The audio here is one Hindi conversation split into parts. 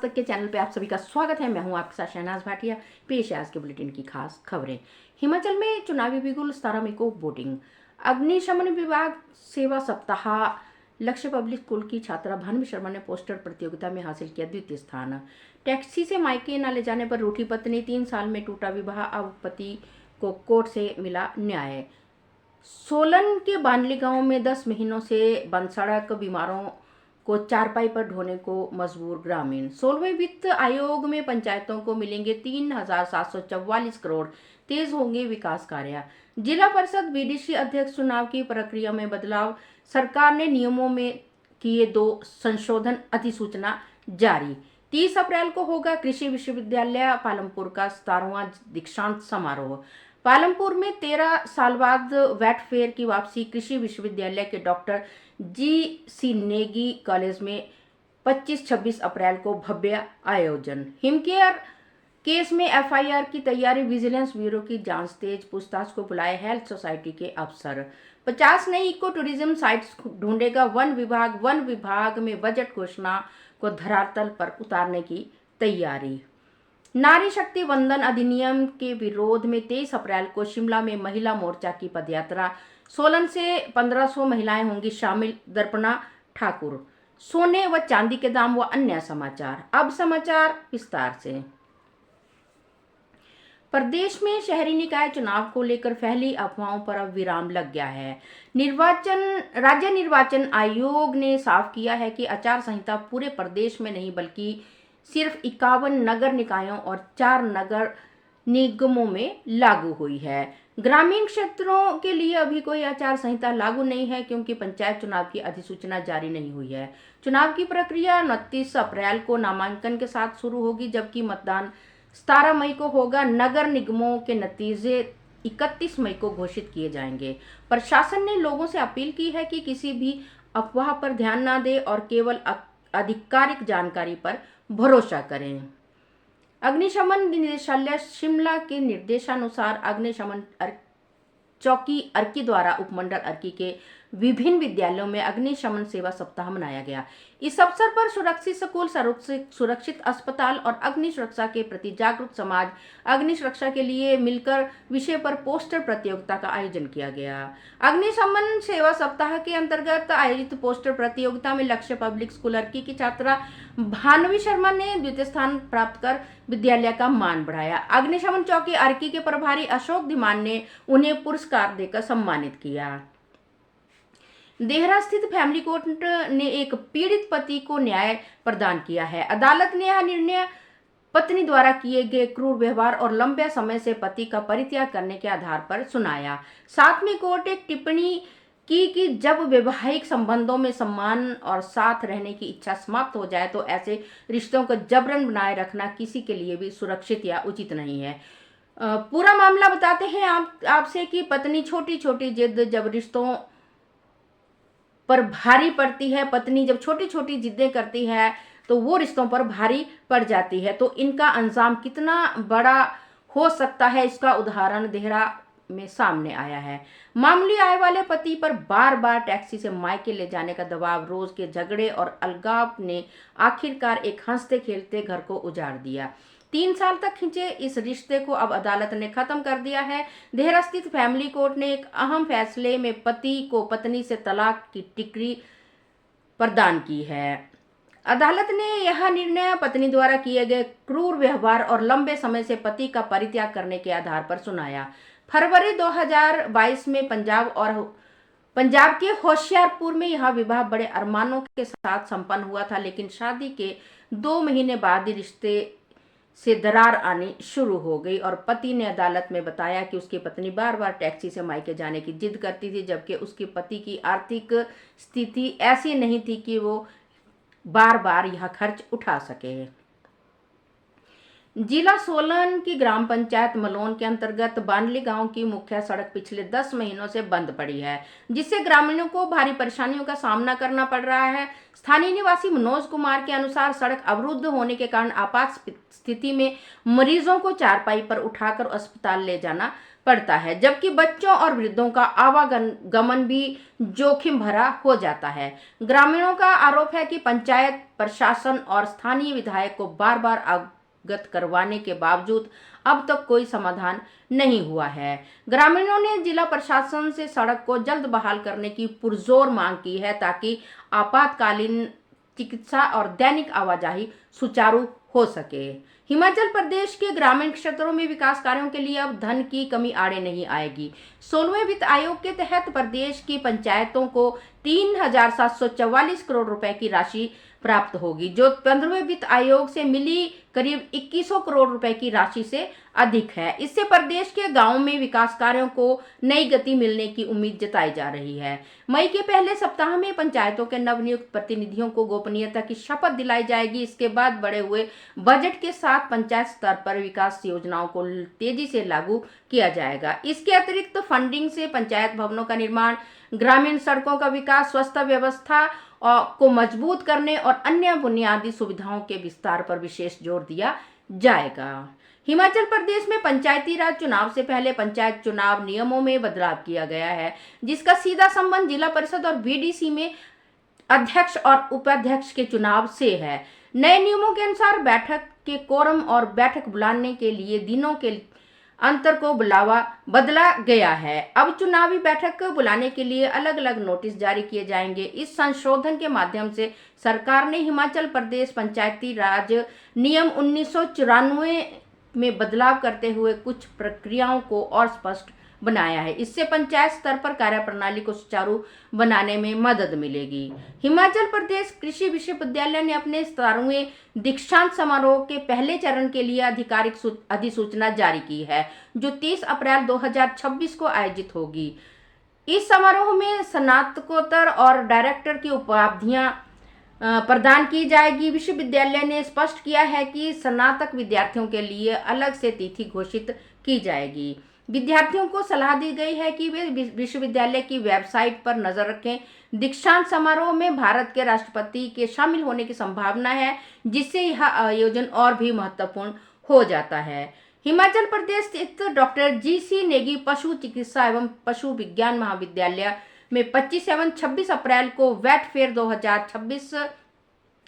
तक के चैनल पे आप सभी का स्वागत है। मैं हूं आपके साथ शहनाज भाटिया। पेश है आज के बुलेटिन की खास खबरें। हिमाचल में चुनावी बिगुल, 17 मई को वोटिंग। अग्निशमन विभाग सेवा सप्ताह। लक्ष्य पब्लिक स्कूल की छात्रा भानवी शर्मा ने पोस्टर प्रतियोगिता में हासिल किया द्वितीय स्थान। टैक्सी से मायके न ले जाने पर रूठी पत्नी, 3 साल में टूटा विवाह, अब पति को कोर्ट से मिला न्याय। सोलन के बानली गांव में 10 महीनों से बंद सड़क, बीमारों को चारपाई पर ढोने को मजबूर ग्रामीण। 16वें वित्त आयोग में पंचायतों को मिलेंगे 3,744 करोड़, तेज होंगे विकास कार्य। जिला परिषद बीडीसी अध्यक्ष चुनाव की प्रक्रिया में बदलाव, सरकार ने नियमों में किए 2 संशोधन, अधिसूचना जारी। 30 अप्रैल को होगा कृषि विश्वविद्यालय पालमपुर का 17वां दीक्षांत समारोह। पालमपुर में 13 साल बाद वेट फेयर की वापसी। कृषि विश्वविद्यालय के डॉक्टर जी.सी. नेगी कॉलेज में 25-26 अप्रैल को भव्य आयोजन। हिमकेयर केस में एफआईआर की तैयारी, विजिलेंस ब्यूरो की जांच तेज, पूछताछ को बुलाए हेल्थ सोसाइटी के अफसर। 50 नई इको टूरिज्म साइट्स ढूंढेगा वन विभाग। वन विभाग में बजट घोषणा को धरातल पर उतारने की तैयारी। नारी शक्ति वंदन अधिनियम के विरोध में 23 अप्रैल को शिमला में महिला मोर्चा की पदयात्रा। सोलन से 1500 महिलाएं होंगी शामिल। दर्पणा ठाकुर। सोने व चांदी के दाम व अन्य समाचार। अब समाचार विस्तार से। प्रदेश में शहरी निकाय चुनाव को लेकर फैली अफवाहों पर अब विराम लग गया है। राज्य निर्वाचन आयोग ने साफ किया है कि आचार संहिता पूरे प्रदेश में नहीं बल्कि सिर्फ 51 नगर निकायों और 4 नगर निगमों में लागू हुई है। ग्रामीण क्षेत्रों के लिए अभी कोई आचार संहिता लागू नहीं है क्योंकि पंचायत चुनाव की अधिसूचना जारी नहीं हुई है। चुनाव की प्रक्रिया 29 अप्रैल को नामांकन के साथ शुरू होगी, जबकि मतदान 17 मई को होगा। नगर निगमों के नतीजे 31 मई को घोषित किए जाएंगे। प्रशासन ने लोगों से अपील की है कि किसी भी अफवाह पर ध्यान न दें और केवल आधिकारिक जानकारी पर भरोसा करें। अग्निशमन निदेशालय शिमला के निर्देशानुसार अग्निशमन चौकी अर्की द्वारा उपमंडल अर्की के विभिन्न विद्यालयों में अग्निशमन सेवा सप्ताह मनाया गया। इस अवसर पर सुरक्षित स्कूल, सुरक्षित अस्पताल और अग्नि सुरक्षा के प्रति जागरूक समाज अग्नि सुरक्षा के लिए मिलकर विषय पर पोस्टर प्रतियोगिता का आयोजन किया गया। अग्निशमन सेवा सप्ताह के अंतर्गत आयोजित पोस्टर प्रतियोगिता में लक्ष्य पब्लिक स्कूल अर्की की छात्रा भानवी शर्मा ने द्वितीय स्थान प्राप्त कर विद्यालय का मान बढ़ाया। अग्निशमन चौकी अर्की के प्रभारी अशोक धीमान ने उन्हें पुरस्कार देकर सम्मानित किया। देहरा स्थित फैमिली कोर्ट ने एक पीड़ित पति को न्याय प्रदान किया है। अदालत ने यह निर्णय पत्नी द्वारा किए गए क्रूर व्यवहार और लंबे समय से पति का परित्याग करने के आधार पर सुनाया। साथ में कोर्ट एक टिप्पणी की कि जब वैवाहिक संबंधों में सम्मान और साथ रहने की इच्छा समाप्त हो जाए तो ऐसे रिश्तों को जबरन बनाए रखना किसी के लिए भी सुरक्षित या उचित नहीं है। पूरा मामला बताते हैं आपसे कि पत्नी छोटी छोटी जिद जब रिश्तों पर भारी पड़ती है, पत्नी जब छोटी छोटी जिद्दें करती है तो वो रिश्तों पर भारी पड़ जाती है। तो इनका अंजाम कितना बड़ा हो सकता है, इसका उदाहरण देहरा में सामने आया है। मामूली आय वाले पति पर बार बार टैक्सी से मायके ले जाने का दबाव, रोज के झगड़े और अलगाव ने आखिरकार एक हंसते खेलते घर को उजाड़ दिया। 3 साल तक खिंचे इस रिश्ते को अब अदालत ने खत्म कर दिया है। देहरा स्थित फैमिली कोर्ट ने एक अहम फैसले में पति को पत्नी से तलाक की डिक्री प्रदान की है। अदालत ने यह निर्णय पत्नी द्वारा किए गए क्रूर व्यवहार और लंबे समय से पति का परित्याग करने के आधार पर सुनाया। फरवरी 2022 में पंजाब के होशियारपुर में यह विवाह बड़े अरमानों के साथ संपन्न हुआ था, लेकिन शादी के 2 महीने बाद ही रिश्ते से दरार आनी शुरू हो गई और पति ने अदालत में बताया कि उसकी पत्नी बार बार टैक्सी से मायके जाने की जिद करती थी, जबकि उसके पति की आर्थिक स्थिति ऐसी नहीं थी कि वो बार बार यह खर्च उठा सके। जिला सोलन की ग्राम पंचायत मलोन के अंतर्गत बानली गांव की मुख्य सड़क पिछले 10 महीनों से बंद पड़ी है, जिससे ग्रामीणों को भारी परेशानियों का सामना करना पड़ रहा है। स्थानीय निवासी मनोज कुमार के अनुसार सड़क अवरुद्ध होने के कारण आपात स्थिति में मरीजों को चारपाई पर उठाकर अस्पताल ले जाना पड़ता है, जबकि बच्चों और वृद्धों का आवागमन भी जोखिम भरा हो जाता है। ग्रामीणों का आरोप है कि पंचायत प्रशासन और स्थानीय विधायक को बार बार अवगत करवाने के बावजूद अब तक कोई समाधान नहीं हुआ है। ग्रामीणों ने जिला प्रशासन से सड़क को जल्द बहाल करने की पुरजोर मांग की है, ताकि आपातकालीन चिकित्सा और दैनिक आवाजाही सुचारू हो सके। हिमाचल प्रदेश के ग्रामीण क्षेत्रों में विकास कार्यों के लिए अब धन की कमी आड़े नहीं आएगी। 16वें वित्त आयोग के तहत प्रदेश की पंचायतों को 3,744 करोड़ रुपए की राशि प्राप्त होगी, जो 15वें वित्त आयोग से मिली करीब 2100 करोड़ रुपए की राशि से अधिक है। इससे प्रदेश के गांवों में विकास कार्यों को नई गति मिलने की उम्मीद जताई जा रही है। मई के पहले सप्ताह में पंचायतों के नवनियुक्त प्रतिनिधियों को गोपनीयता की शपथ दिलाई जाएगी। इसके बाद बढ़े हुए बजट के साथ पंचायत स्तर पर विकास योजनाओं को तेजी से लागू किया जाएगा। इसके अतिरिक्त फंडिंग से पंचायत भवनों का निर्माण, ग्रामीण सड़कों का विकास, स्वास्थ्य व्यवस्था को मजबूत करने और अन्य बुनियादी सुविधाओं के विस्तार पर विशेष जोर दिया जाएगा। हिमाचल प्रदेश में पंचायती राज चुनाव से पहले पंचायत चुनाव नियमों में बदलाव किया गया है, जिसका सीधा संबंध जिला परिषद और बीडीसी में अध्यक्ष और उपाध्यक्ष के चुनाव से है। नए नियमों के अनुसार बैठक के कोरम और बैठक बुलाने के लिए दिनों के अंतर को बदला गया है। अब चुनावी बैठक बुलाने के लिए अलग अलग नोटिस जारी किए जाएंगे। इस संशोधन के माध्यम से सरकार ने हिमाचल प्रदेश पंचायती राज नियम 1994 में बदलाव करते हुए कुछ प्रक्रियाओं को और स्पष्ट बनाया है। इससे पंचायत स्तर पर कार्यप्रणाली को सुचारू बनाने में मदद मिलेगी। हिमाचल प्रदेश कृषि विश्वविद्यालय ने अपने 17वें दीक्षांत समारोह के पहले चरण के लिए आधिकारिक अधिसूचना जारी की है, जो 30 अप्रैल 2026 को आयोजित होगी। इस समारोह में स्नातकोत्तर और डायरेक्टर की उपाधियां प्रदान की जाएगी। विश्वविद्यालय ने स्पष्ट किया है कि स्नातक विद्यार्थियों के लिए अलग से तिथि घोषित की जाएगी। विद्यार्थियों को सलाह दी गई है कि वे विश्वविद्यालय की वेबसाइट पर नजर रखें। दीक्षांत समारोह में भारत के राष्ट्रपति के शामिल होने की संभावना है, जिससे यह आयोजन और भी महत्वपूर्ण हो जाता है। हिमाचल प्रदेश स्थित डॉक्टर जीसी नेगी पशु चिकित्सा एवं पशु विज्ञान महाविद्यालय में 25 एवं 26 अप्रैल को वेट फेयर 2026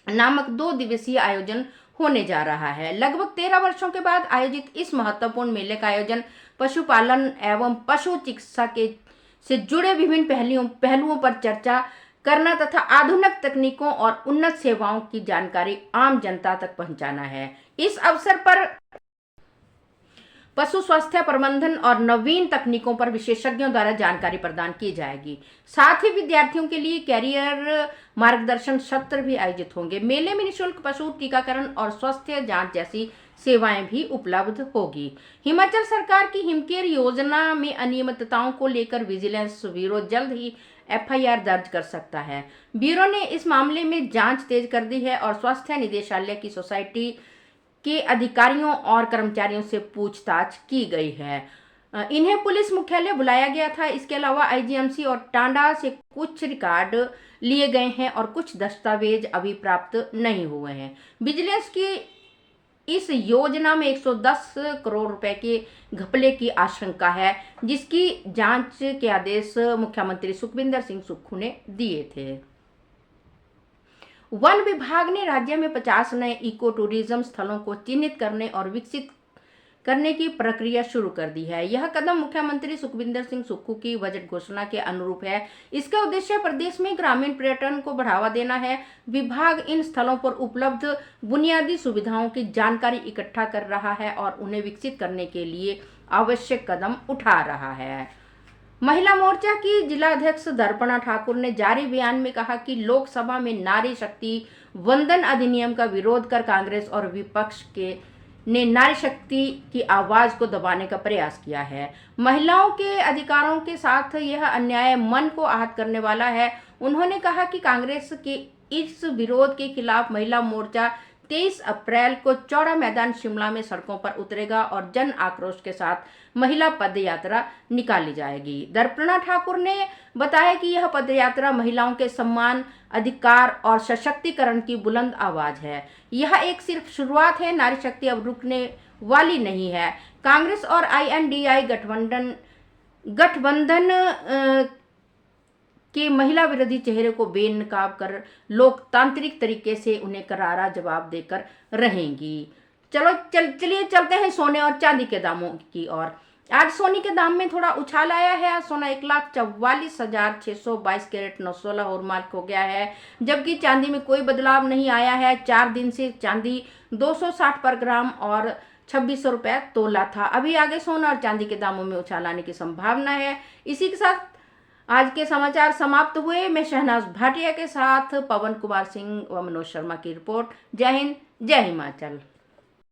नामक 2 दिवसीय आयोजन होने जा रहा है। लगभग 13 वर्षों के बाद आयोजित इस महत्वपूर्ण मेले का आयोजन पशुपालन एवं पशु चिकित्सा से जुड़े विभिन्न पहलुओं पर चर्चा करना तथा आधुनिक तकनीकों और उन्नत सेवाओं की जानकारी आम जनता तक पहुंचाना है। इस अवसर पर पशु स्वास्थ्य प्रबंधन और नवीन तकनीकों पर विशेषज्ञों द्वारा जानकारी प्रदान की जाएगी। साथ ही विद्यार्थियों के लिए कैरियर मार्गदर्शन सत्र भी आयोजित होंगे। मेले में निःशुल्क पशु टीकाकरण और स्वास्थ्य जांच जैसी सेवाएं भी उपलब्ध होगी। हिमाचल सरकार की हिमकेयर योजना में अनियमितताओं को लेकर विजिलेंस ब्यूरो जल्द ही एफआईआर दर्ज कर सकता है। ब्यूरो ने इस मामले में जांच तेज कर दी है और स्वास्थ्य निदेशालय की सोसाइटी के अधिकारियों और कर्मचारियों से पूछताछ की गई है। इन्हें पुलिस मुख्यालय बुलाया गया था। इसके अलावा आईजीएमसी और टांडा से कुछ रिकॉर्ड लिए गए हैं और कुछ दस्तावेज अभी प्राप्त नहीं हुए हैं। विजिलेंस की इस योजना में 110 करोड़ रुपए के घपले की आशंका है, जिसकी जांच के आदेश मुख्यमंत्री सुखविंदर सिंह सुक्खू ने दिए थे। वन विभाग ने राज्य में 50 नए इको टूरिज्म स्थलों को चिन्हित करने और विकसित करने की प्रक्रिया शुरू कर दी है। यह कदम मुख्यमंत्री सुखविंदर सिंह सुक्खू की बजट घोषणा के अनुरूप है। इसका उद्देश्य प्रदेश में ग्रामीण पर्यटन को बढ़ावा देना है। विभाग इन स्थलों पर उपलब्ध बुनियादी सुविधाओं की जानकारी इकट्ठा कर रहा है और उन्हें विकसित करने के लिए आवश्यक कदम उठा रहा है। महिला मोर्चा की जिलाध्यक्ष दर्पणा ठाकुर ने जारी बयान में कहा कि लोकसभा में नारी शक्ति वंदन अधिनियम का विरोध कर कांग्रेस और विपक्ष ने नारी शक्ति की आवाज को दबाने का प्रयास किया है। महिलाओं के अधिकारों के साथ यह अन्याय मन को आहत करने वाला है। उन्होंने कहा कि कांग्रेस के इस विरोध के खिलाफ महिला मोर्चा 23 अप्रैल को चौड़ा मैदान शिमला में सड़कों पर उतरेगा और जन आक्रोश के साथ महिला पदयात्रा निकाली जाएगी। दर्पणा ठाकुर ने बताया कि यह पदयात्रा महिलाओं के सम्मान, अधिकार और सशक्तिकरण की बुलंद आवाज है। यह एक सिर्फ शुरुआत है, नारी शक्ति अब रुकने वाली नहीं है। कांग्रेस और INDI गठबंधन के महिला विरोधी चेहरे को बेनकाब कर लोकतांत्रिक तरीके से उन्हें करारा जवाब देकर रहेंगी। चलिए चलते हैं सोने और चांदी के दामों की ओर। आज सोने के दाम में थोड़ा उछाल आया है। आज सोना 1,44,622 कैरेट 916 हॉलमार्क हो गया है, जबकि चांदी में कोई बदलाव नहीं आया है। 4 दिन से चांदी 260 पर ग्राम और 2600 रुपए तोला था। अभी आगे सोना और चांदी के दामों में उछाल आने की संभावना है। इसी के साथ आज के समाचार समाप्त हुए। मैं शहनाज भाटिया के साथ पवन कुमार सिंह व मनोज शर्मा की रिपोर्ट। जय हिंद, जय हिमाचल।